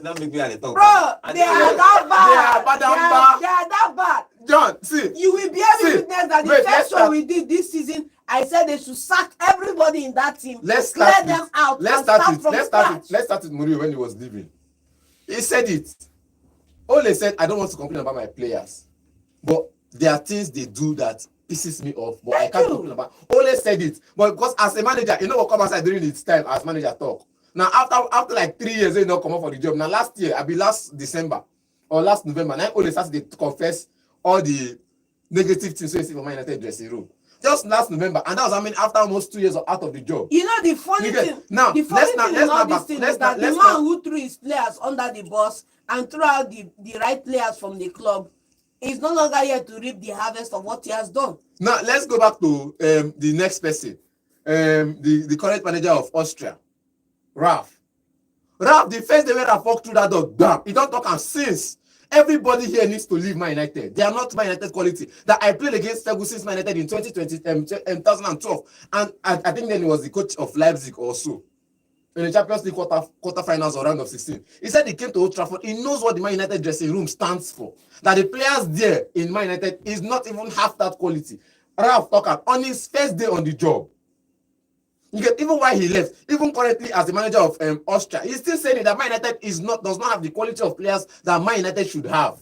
Don't make me talk. Bro, they are that bad. They are that bad. John, see. You will be able to witness that the first show we did this season, I said they should sack everybody in that team. Let's start them out. Let's start with Mourinho when he was leaving. He said it. Ole said, I don't want to complain about my players, but there are things they do that pisses me off, but I can't complain about. Ole said it, but because as a manager, you know what come outside during its time as manager talk. Now after like 3 years, they not come up for the job. Now last December or last November, now Ole started to confess all the negative things we see from Man United dressing room. Just last November, and that was after almost 2 years out of the job. You know the funny thing. Now the funny thing in all this thing is that the man who threw his players under the bus and threw out the right players from the club is no longer here to reap the harvest of what he has done. Now let's go back to the next person, the current manager of Austria, Ralph. The first day when Ralph walked through that door, bam, he don't talk and since. Everybody here needs to leave Man United. They are not Man United quality. That I played against Ferguson's Man United in 2012, and I think then he was the coach of Leipzig also in the Champions League quarterfinals or round of 16. He said he came to Old Trafford. He knows what the Man United dressing room stands for. That the players there in Man United is not even half that quality. Ralph Tucker on his first day on the job. You get even why he left, even currently as the manager of Austria, he's still saying that Man United does not have the quality of players that Man United should have.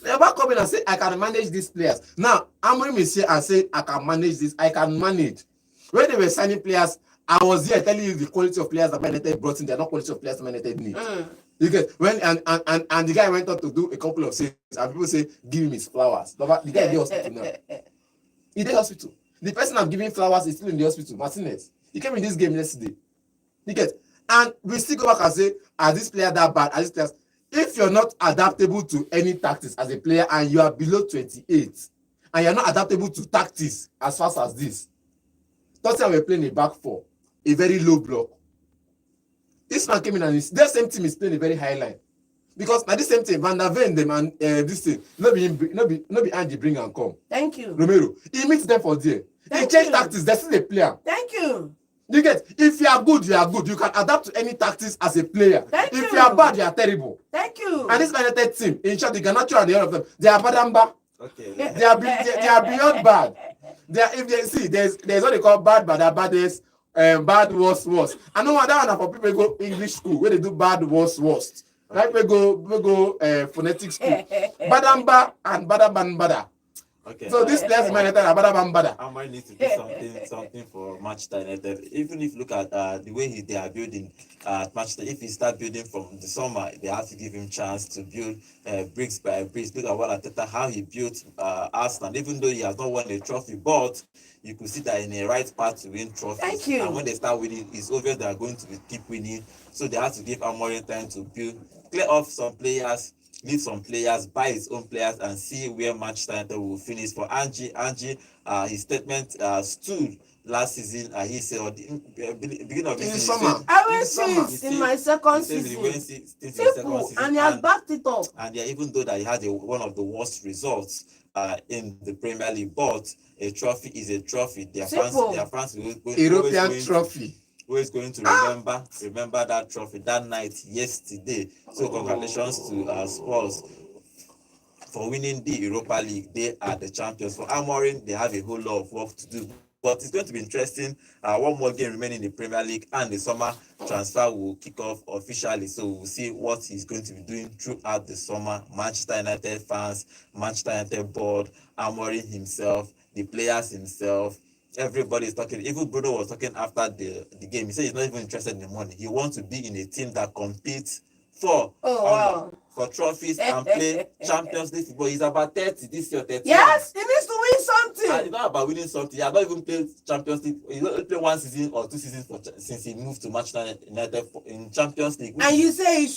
Never come in and say I can manage these players. Now Amorim is here and say I can manage this. I can manage. When they were signing players, I was here telling you the quality of players that Man United brought in. They're not quality of players that Man United need. You get when and the guy went on to do a couple of things and people say give him his flowers. But the guy in the hospital now. He did hospital. The person I'm giving flowers is still in the hospital. Martinez. He came in this game yesterday. You get and we still go back and say are this player that bad? Are these players? If you're not adaptable to any tactics as a player and you are below 28 and you're not adaptable to tactics as fast as this, Tottenham were playing a back four, a very low block. This man came in and that same team is playing a very high line. Because now this same thing, Van der Ven them and this thing, no be Angie bring and come. Thank you. Romero, he meets them for there. He change tactics, they're still a player. Thank you. You get if you are good, you are good. You can adapt to any tactics as a player. If you are bad, you are terrible. Thank you. And this United team, in short, the Garnacho and the other of them, they are badamba. Okay. They are beyond bad. They are, if they see, there's what they call bad, baddest, bad, worst. I know that one for people who go English school where they do bad, worst. Like we go phonetic school. Badamba and bada. Okay. So this players United are bada. I might need to do something for Manchester United. Even if you look at the way they are building at Manchester, if he start building from the summer, they have to give him chance to build bricks by bricks. Look at what Arteta, how he built Arsenal. Even though he has not won a trophy, but you could see that in a right path to win trophies. Thank you. And when they start winning, it's obvious they are going to keep winning. So they have to give Amorim time to build, clear off some players, leave some players, buy his own players, and see where Manchester United will finish. For Ange, his statement stood last season. He said, beginning of this season, I went since in my second season. Simple, and he has backed it up. And yeah, even though that he had one of the worst results in the Premier League, but a trophy is a trophy. Their fans will European trophy. Who is going to remember that trophy that night yesterday. So congratulations to Spurs for winning the Europa League. They are the champions. For Amorim, they have a whole lot of work to do. But it's going to be interesting. One more game remaining in the Premier League, and the summer transfer will kick off officially. So we'll see what he's going to be doing throughout the summer. Manchester United fans, Manchester United board, Amorim himself, the players himself. Everybody is talking. Even Bruno was talking after the game. He said he's not even interested in the money. He wants to be in a team that competes for trophies and play Champions League football. He's about 30 this year. 30. Yes, he needs to win something. And it's not about winning something. He has not even played Champions League. He's not played 1 season or 2 seasons since he moved to Manchester United in Champions League. And you say he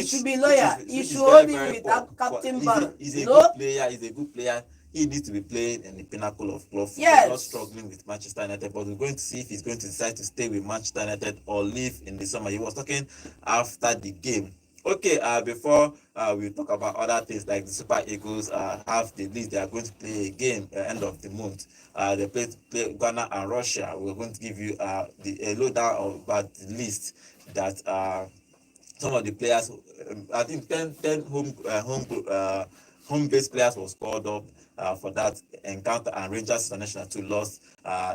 should be loyal. He should hold him with that captain band. He's a good player. He's a good player. He needs to be playing in the pinnacle of club. Yes. He's not struggling with Manchester United, but we're going to see if he's going to decide to stay with Manchester United or leave in the summer. He was talking after the game. Okay, before we talk about other things like the Super Eagles have the list, they are going to play a game end of the month. They play Ghana and Russia. We're going to give you a lowdown about the list that some of the players, I think 10 home-based players was called up for that encounter, and Rangers International 2 lost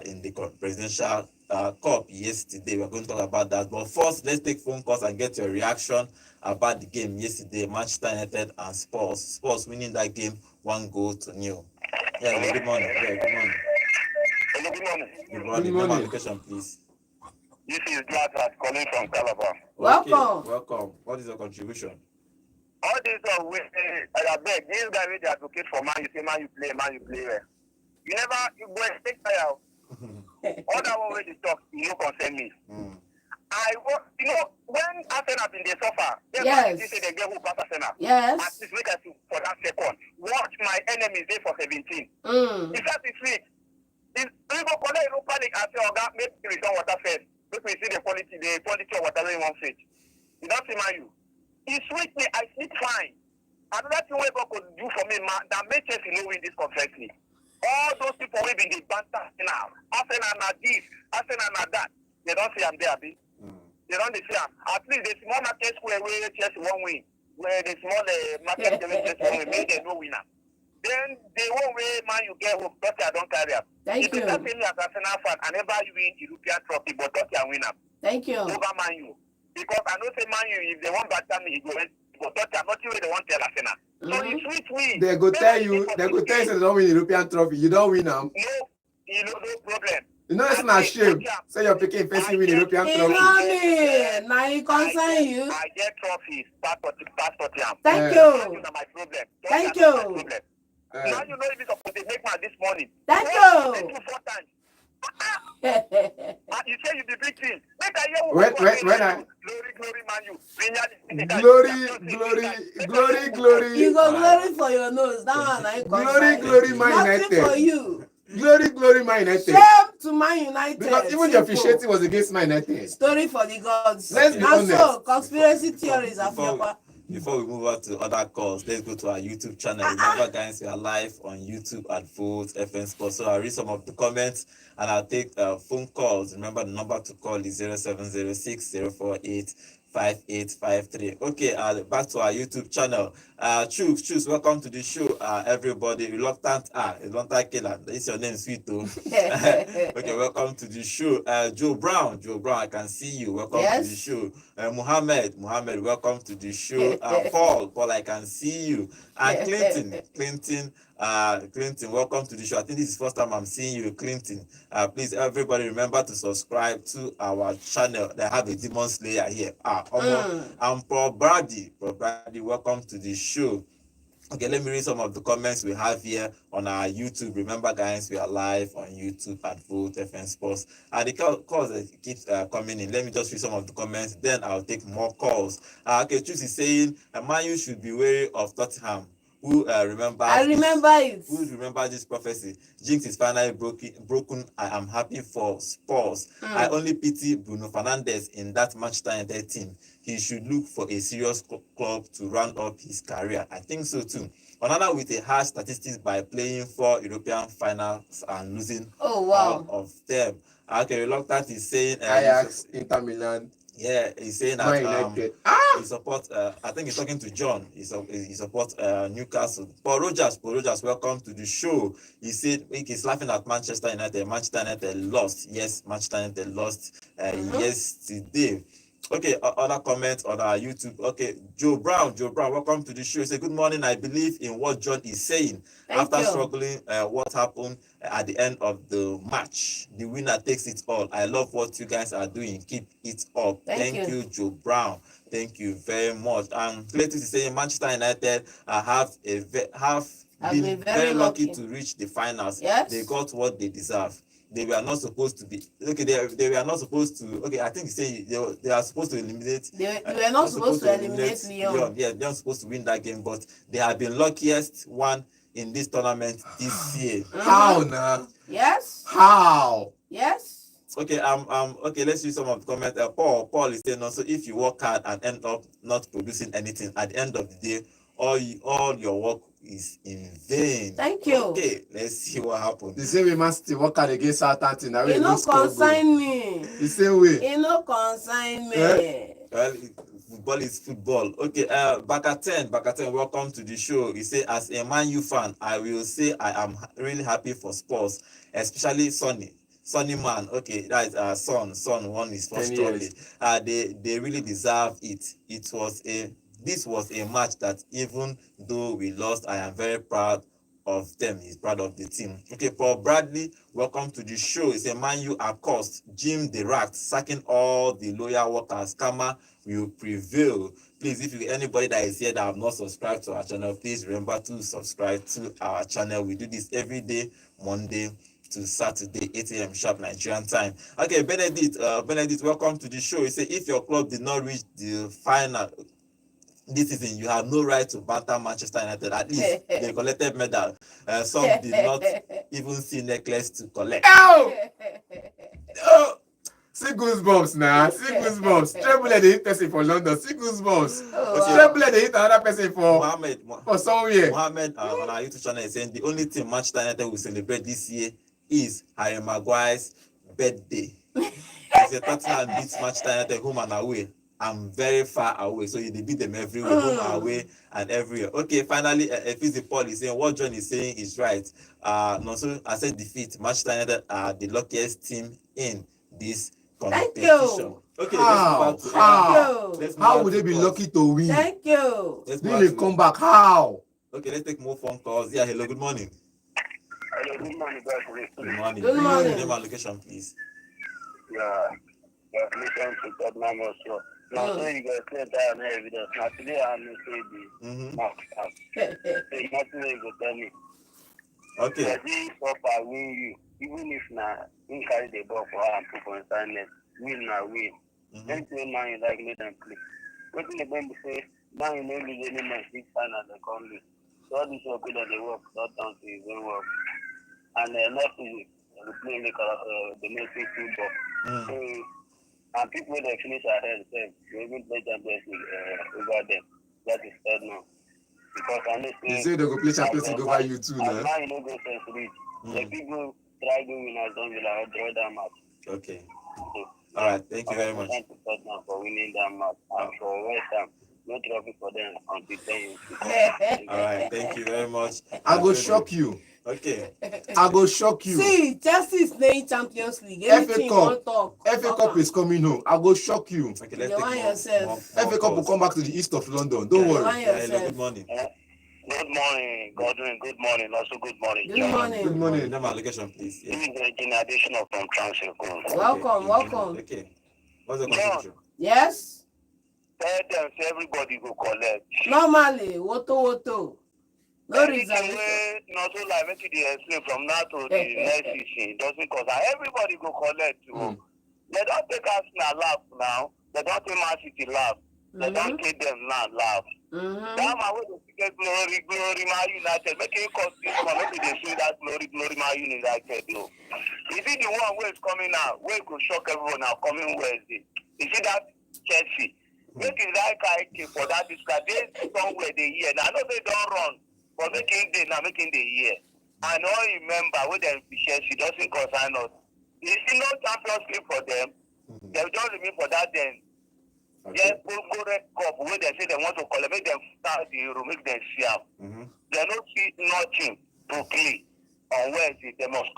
in the Presidential Cup yesterday. We're going to talk about that. But first, let's take phone calls and get your reaction about the game yesterday. Manchester United and Spurs. Spurs winning that game 1-0. Yeah, good morning. Yeah, good morning. Hello, good morning. Good morning. Name and location, please. This is Glad calling from Calabar. Welcome. Okay, welcome. What is your contribution? All this I beg, this guy wey dey advocate for man, you say man you play well. You go take tire. All that one wey dey talk, you no concern me. When Arsenal been dey suffer, they say they get who pass Arsenal. Yes. At least make us for that second. Watch my enemies dey for 17. If that is sweet, if we go collect Europa League and say, Oga, make we return water first. Make we see the quality of water wey we wan fetch. You don't see man you. He sweet me, I sleep fine. Another thing we could do for me, man, that make Chelsea no win this conference league. All those people who been the banter now, Arsenal na this, Arsenal na that, they don't see I'm there, Abi. They don't see I'm. At least the small market square where Chelsea won't win, where the small market Chelsea won't win, maybe they no winner. Then the one way man you get home, Tottenham don't carry up. Thank you. If you me as Arsenal fan, I never win European trophy, but Tottenham win up. Thank you. Over Man U. Because I know say Man U, if they want batter me, he go win. But Tottenham, not you they want tell Arsenal. So it's sweet win. They go tell you they don't win European trophy. You don't win them. No, you know, no problem. You know it's not shame. Say you're picking person win European trophy. Now he concern you. I get trophies, pass Tottenham. Thank You you. know my problem. Thank Tottenham you. is my problem. Now you know if it's supposed to make man this morning. Thank Thank you. you 4 times. You say you the big thing. Make I hear When I glory man you. glory. You go glory for your nose. That one I Glory, Man Nothing United. for you. Glory, Man United. Shame to Man United. Because even the officiating was against Man United. Story for the gods. Let's be Now honest. so conspiracy theories are Before we move on to other calls, let's go to our YouTube channel. Remember, guys, we are live on YouTube at Volt FM Sports. So I'll read some of the comments and I'll take phone calls. Remember, the number to call is 0706 048 5853. Okay, back to our YouTube channel. Choose, welcome to the show, everybody. Reluctant killer. Is your name, sweet too? Okay, welcome to the show. Joe Brown, I can see you. Welcome to the show. Muhammad, welcome to the show. Paul, I can see you. And Clinton, welcome to the show. I think this is the first time I'm seeing you, Clinton. Please, everybody, remember to subscribe to our channel. They have a Demon Slayer here. I'm Paul Brady, welcome to the show. Okay, let me read some of the comments we have here on our YouTube. Remember, guys, we are live on YouTube at Volt FM Sports. The calls that keeps coming in. Let me just read some of the comments, then I'll take more calls. Okay, Choose is saying, Man U should be wary of Tottenham. Who remember this prophecy? Jinx is finally broken. I am happy for Spurs. I only pity Bruno Fernandes in that Manchester United team. He should look for a serious club to round up his career. I think so too. Another with a harsh statistics by playing 4 European finals and losing all of them. Okay, Reluctant is saying Ajax, Inter Milan. Yeah, he's saying that he supports. I think he's talking to John. He supports Newcastle. Paul Rogers, welcome to the show. He said he's laughing at Manchester United. Manchester United lost. Yes, Manchester United lost yesterday. Okay, other comments on our YouTube. Okay, Joe Brown, welcome to the show. He said, good morning. I believe in what John is saying. After struggling, what happened at the end of the match? The winner takes it all. I love what you guys are doing. Keep it up. Thank you, Joe Brown. Thank you very much. Clayton is saying Manchester United have been very lucky to reach the finals. Yes. They got what they deserve. They were not supposed to be they were not supposed to. Okay, I think he's saying they are supposed to eliminate. They were not supposed to eliminate Lyon. Yeah, they are supposed to win that game, but they have been luckiest one in this tournament this year. How now? Yes. How? Yes. Okay, okay, let's use some of the comments. Paul is saying also, if you work hard and end up not producing anything, at the end of the day, all your work is in vain. Thank you. Okay, let's see what happens. The same way man still work hard against Southampton. It no consign me. The same way. It no consign me. Well, football is football. Okay, Bakaten, welcome to the show. He say, as a Man U fan, I will say I am really happy for Spurs, especially Sonny man. Okay, that is Son won his first trophy. They really deserve it. This was a match that even though we lost, I am very proud of them. He's proud of the team. Okay, Paul Bradley, welcome to the show. It's a Man U accost. Jim the Rat, sacking all the loyal workers. Karma will prevail. Please, if you anybody that is here that have not subscribed to our channel, please remember to subscribe to our channel. We do this every day, Monday to Saturday, 8 a.m. sharp Nigerian time. Okay, Benedict, welcome to the show. He said, if your club did not reach the final this season, you have no right to banter Manchester United. At least they collected medal. Some did not even see necklace to collect. Oh! See goosebumps now. See goosebumps. Treble they hit person for London. See goosebumps. Treble they hit another person for somewhere. Mohammed on our YouTube channel is saying the only thing Manchester United will celebrate this year is Harry Maguire's birthday. It's a Tottenham beats Manchester United home and away. I'm very far away. So they beat them everywhere, home, away, and everywhere. Okay, finally, Efizi Paul is saying what John is saying is right. Also, I said defeat. Manchester United are the luckiest team in this competition. Okay, how? let's move back to how would they be lucky to win? Thank you. Then they come back. How? Okay, let's take more phone calls. Yeah, hello, good morning. Hello, good morning, guys. Good morning. Good morning. Name and location, please. Yeah, listen to Tottenham also. Now, so you guys say that and evidence. Now, today I'm going to say the nothing you go tell me. Okay. But this Europa win you, even if na him carry the ball for her and put for inside net, win na win. Anything man you like, let them play. What do you remember say? Man you no lose any match this final they come lose. So all this work that they work, not down to his own work. And not easy. They play like the next football. So, and people that finish ahead, they even play Champions League over them. That is third now. Because I know you say they go play Champions League over you too, now. Now you know go sense reach. The people try to win as don't will draw that match. Okay. So, all right. Thank you very much. Thank you for winning that match. And for West Ham, no trophy for them until 10 all right. Thank you very much. I go shock you. Okay. I go shock you. See, Chelsea is playing Champions League. FA Cup is coming home. I go shock you. Okay, let's take more FA Cup will come back to the east of London. Don't worry. Yeah, hello, good morning. Good morning, Godwin. Good morning. Also, good morning, Good John. morning. Good morning. Name and location, please. This is Regina additional from Transfer. Welcome. Okay. What's the contribution? Yes. Tell them say everybody go collect. Normally, woto. No reservation. Not so like make you explain from now to the next season. Doesn't cause everybody go collect too. They don't take us now laugh now. They don't take Man City laugh. They don't take them now laugh. That man will get glory, Man United. Make it cost this one. Maybe they see that glory, Man United. No. Is it the one where it's coming out? Where it could shock everyone now coming Wednesday? Is it that Chelsea? Make it like I for that discard. They somewhere they hear. Now I know they don't run. But making the year. I know remember when they Chelsea doesn't concern us. You see no Champions League for them. They will just remain for that then. Yes, go red cup where they say they want to collect, make them start the Euro, make them see out. They don't see nothing to play on Wednesday. They must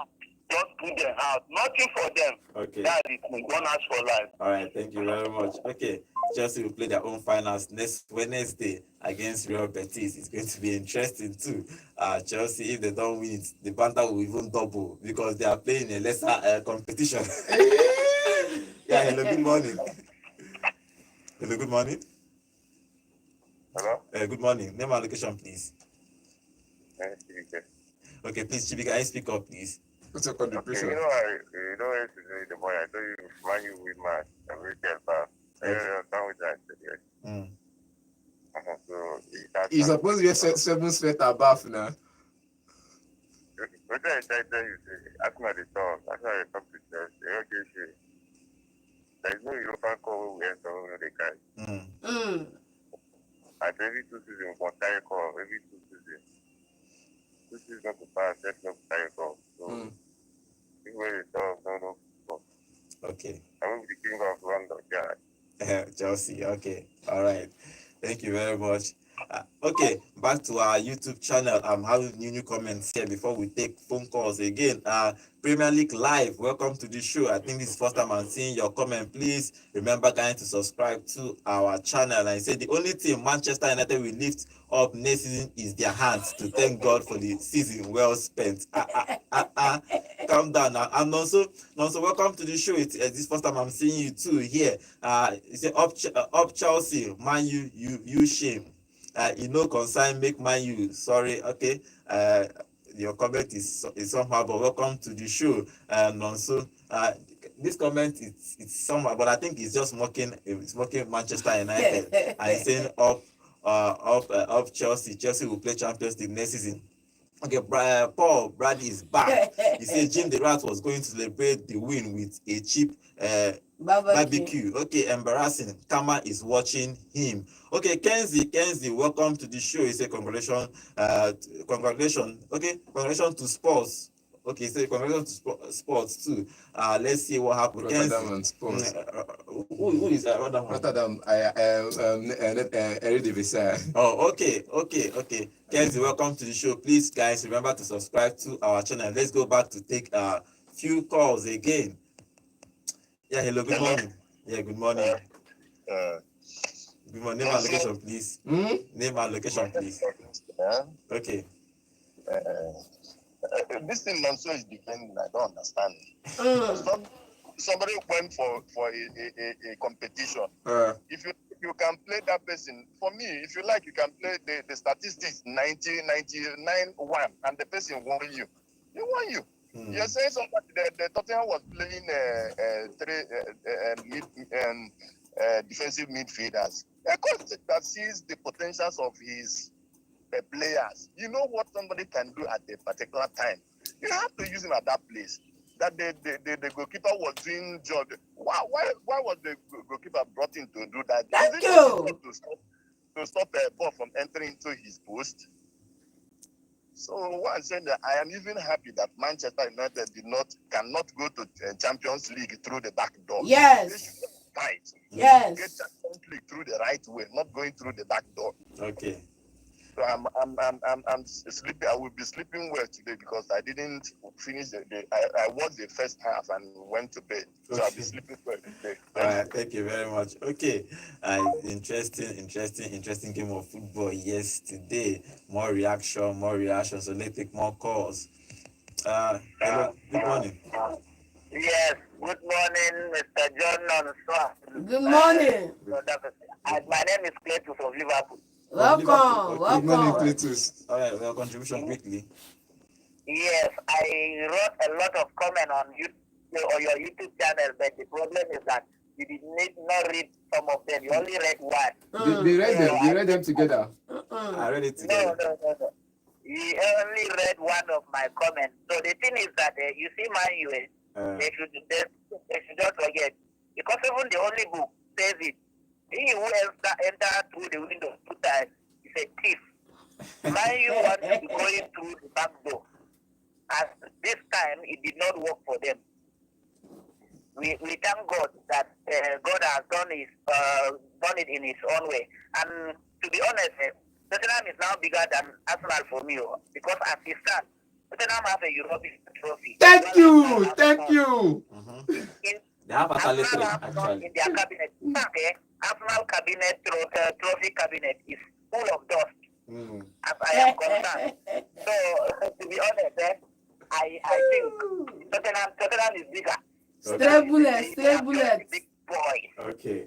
just put them out. Nothing for them. Okay. That is one ask for life. All right, thank you very much. Okay. Chelsea will play their own finals next Wednesday against Real Betis. It's going to be interesting too. Chelsea, if they don't win it, the banter will even double because they are playing a lesser competition. Yeah, hello, good morning. Hello, good morning. Hello? Good morning. Name and location, please. Okay, please, Chibi, can you speak up, please? What's your contribution? Okay, yesterday the morning I told you when you win match, I will get back. You're supposed to get 7 sweat above now. What I tell you, ask me the talk. That's why I talk to Chelsea. There is no European call we enter over the guy. At every 2 seasons, we carry call. Every 2 seasons. 2 seasons not to pass, that's not to carry call. So, this way the talk, no. Okay. I will be the king of London, yeah. Chelsea, okay, all right, thank you very much. Okay, back to our YouTube channel. I'm having new comments here before we take phone calls again. Premier League Live, welcome to the show. I think this is the first time I'm seeing your comment. Please remember guys to subscribe to our channel. And I say the only thing Manchester United will lift up next season is their hands to thank God for the season well spent. Calm down now. And also welcome to the show. It's this first time I'm seeing you too here. It's up Chelsea, man, you shame. Concern make man you sorry. Okay. Your comment is somehow, but welcome to the show. And also this comment it's somehow, but I think it's just mocking Manchester United and saying up Chelsea. Chelsea will play Champions League next season. Okay, Brady is back. He said Jim the Rat was going to celebrate the win with a cheap barbecue. Okay, embarrassing. Kama is watching him. Okay, Kenzie, welcome to the show. He said congratulations. Okay, congratulations to Spurs Okay, so congratulations to sports too. Let's see what happened. Rotterdam and Sports. Who is Rotterdam? Rotterdam, Eredivisie. Oh, okay. Kenzie, welcome to the show. Please, guys, remember to subscribe to our channel. Let's go back to take a few calls again. Yeah, hello, good morning. Yeah, good morning. Good morning. Name and location, please. Name and location, please. Okay. This thing Nonso is defending, I don't understand. Somebody went for a competition. If you can play that person, for me, if you like, you can play the statistics 90, 99, 1, and the person won you. He won you. You're saying somebody the Tottenham was playing defensive midfielders. A coach that sees the potentials of his players. You know what somebody can do at a particular time. You have to use him at that place. That the goalkeeper was doing job. Why was the goalkeeper brought in to do that? Thank you. To stop a ball from entering into his post. So what I'm saying that I am even happy that Manchester United cannot go to Champions League through the back door. Yes. They should fight. Yes. Get Champions League through the right way, not going through the back door. Okay. So I'm sleeping. I will be sleeping well today because I didn't finish I watched the first half and went to bed. So Okay. I'll be sleeping well today. All right, thank you very much. Okay, interesting game of football yesterday. More reaction. So let's take more calls. Hello, good morning. Yes, good morning, Mr. John Nonso. Good morning. My name is Cletus of Liverpool. Welcome. Good morning, Cletus. All right, well, contribution quickly. Yes, I wrote a lot of comment on YouTube or your YouTube channel, but the problem is that you did not read some of them. You only read one. They read them. You read them together. I read it together. No. You only read one of my comments. So the thing is that you see my US, they should not forget. Because even the only book says it. He who enter through the window 2 times is a thief. Man, you want to be going through the back door. As this time, it did not work for them. We thank God that God has done it in His own way. And to be honest, Tottenham is now bigger than Arsenal for me because as it stands, Tottenham has a European trophy. Thank you. They have actually in their cabinet. Arsenal cabinet trophy cabinet is full of dust. As I am concerned. So to be honest, I think Tottenham is bigger. Stay bullet. Big boys. Okay.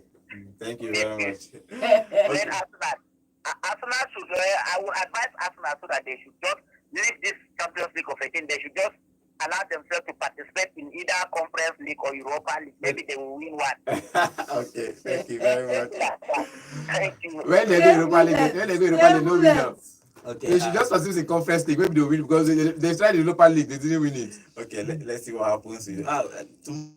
Thank you very much. Then Arsenal should. I would advise Arsenal so that they should just leave this Champions League of 18. They should just allow themselves to participate in either Conference League or Europa League. Maybe they will win one. Okay, thank you very much. Thank you. When they go Europa League, they no win now. Okay. They should just participate in Conference League. Maybe they win because they tried the Europa League. They didn't win it. Okay, let's see what happens with tomorrow.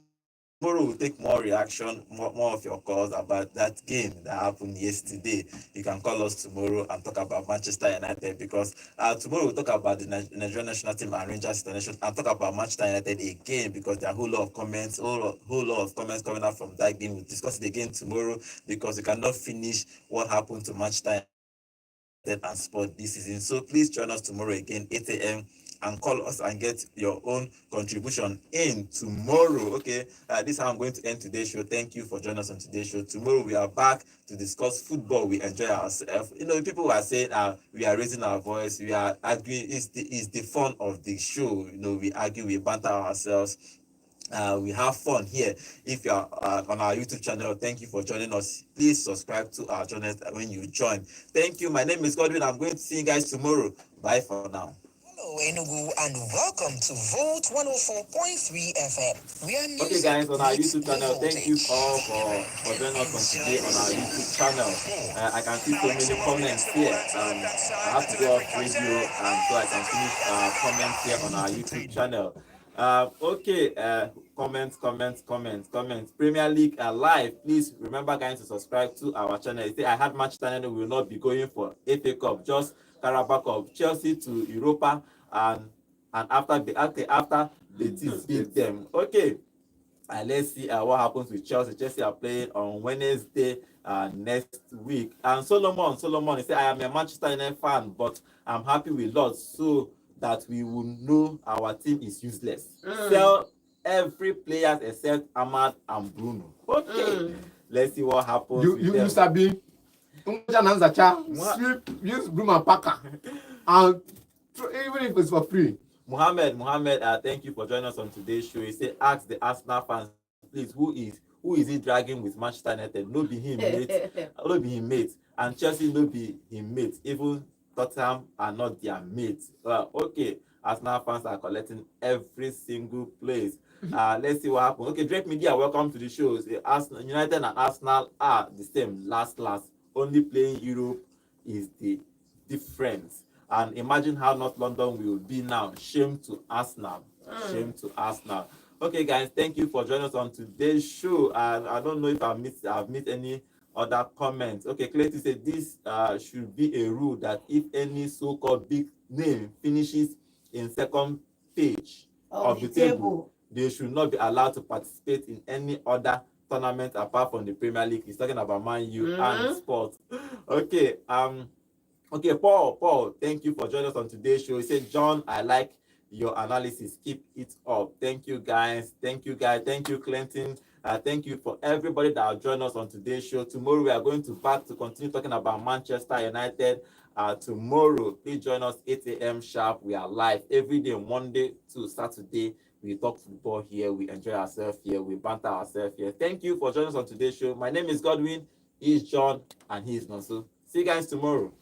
We'll take more reaction, more of your calls about that game that happened yesterday. You can call us tomorrow and talk about Manchester United because tomorrow we'll talk about the Nigerian national team and Rangers International and talk about Manchester United again because there are a whole lot of comments, whole lot of comments coming out from that game. We'll discuss it again tomorrow because we cannot finish what happened to Manchester United and sport this season. So please join us tomorrow again, 8 a.m. and call us and get your own contribution in tomorrow. Okay, this is how I'm going to end today's show. Thank you for joining us on today's show. Tomorrow we are back to discuss football. We enjoy ourselves. People are saying we are raising our voice, we are arguing. It's the fun of the show. We argue, we banter ourselves. We have fun here. If you are on our YouTube channel, thank you for joining us. Please subscribe to our channel when you join. Thank you. My name is Godwin. I'm going to see you guys tomorrow. Bye for now. Hello, Enugu, and welcome to Volt 104.3 FM. We are Okay, guys, on our YouTube channel, thank you all for joining us on today on our YouTube channel. I can see so many comments here. I have to go off radio so I can finish comments here on our YouTube channel. Comments. Premier League live. Please remember, guys, to subscribe to our channel. I had Manchester United will not be going for FA Cup, just Carabao Cup, Chelsea to Europa, and and after Betis beat them. Okay. Let's see what happens with Chelsea. Chelsea are playing on Wednesday next week. And Solomon, he said, I am a Manchester United fan, but I'm happy we lost so that we will know our team is useless. Sell every player except Ahmad and Bruno. Okay. Let's see what happens with them. You sabi, sweep, use broom and packer, and even if it's for free. Mohammed, thank you for joining us on today's show. He said, ask the Arsenal fans, please, who is he dragging with Manchester United? No be him, mate. No be him, mate. And Chelsea no be him, mate. Even Tottenham are not their mates. Okay, Arsenal fans are collecting every single place. Let's see what happens. Okay, Drake Media, welcome to the show. Arsenal, United and Arsenal are the same, last. Only playing Europe is the difference. And imagine how North London will be now. Shame to Arsenal. Shame to Arsenal. Okay, guys, thank you for joining us on today's show. I don't know if I've missed any other comments. Okay, Clayton said this should be a rule that if any so-called big name finishes in second page of the table, they should not be allowed to participate in any other tournament apart from the Premier League. He's talking about Man U and sports. Okay, okay, Paul, thank you for joining us on today's show. He said, John, I like your analysis. Keep it up. Thank you, guys. Thank you, Clinton. Thank you for everybody that will join us on today's show. Tomorrow, we are going to continue talking about Manchester United. Tomorrow, please join us 8 a.m. sharp. We are live every day, Monday to Saturday. We talk football here. We enjoy ourselves here. We banter ourselves here. Thank you for joining us on today's show. My name is Godwin. He's John, and he's Nonso. See you guys tomorrow.